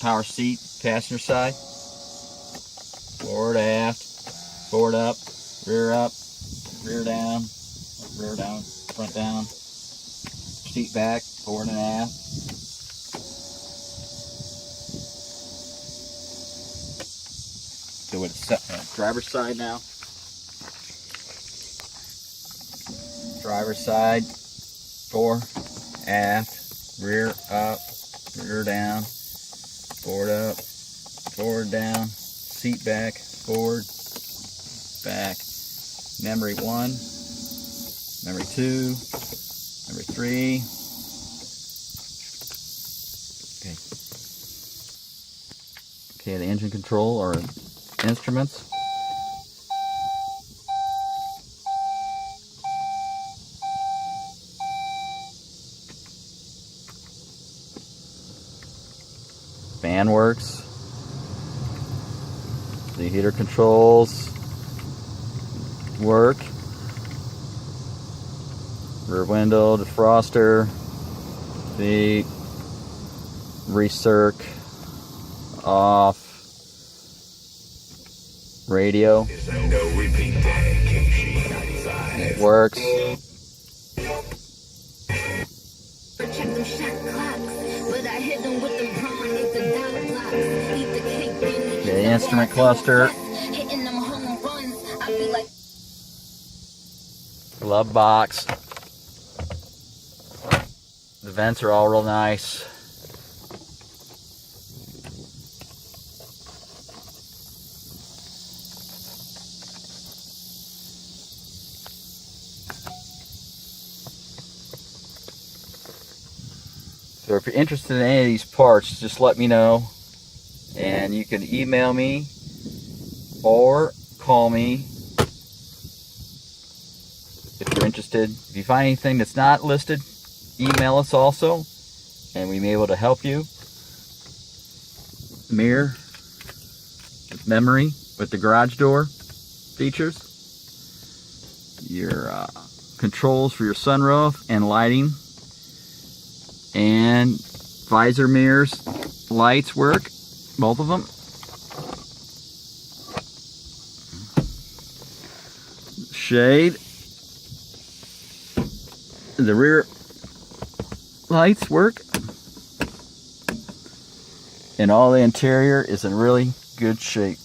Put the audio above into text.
power seat, passenger side. Forward, aft, forward up, rear down, front down. Seat back, forward and aft. Go with the driver's side now. Driver's side, fore, aft, rear up, rear down, forward up, forward down, seat back, forward, back. Memory 1, memory 2, memory 3. Okay, the engine control or instruments. Fan works. The heater controls work. Rear window, defroster, the recirc off, radio. It works. The instrument cluster. Glove box. The vents are all real nice. So if you're interested in any of these parts, just let me know. And you can email me or call me if you're interested. If you find anything that's not listed, email us also, and we may be able to help you. Mirror with memory with the garage door features. Your controls for your sunroof and lighting. And visor mirrors, lights work, both of them. Shade. The rear lights work. And all the interior is in really good shape.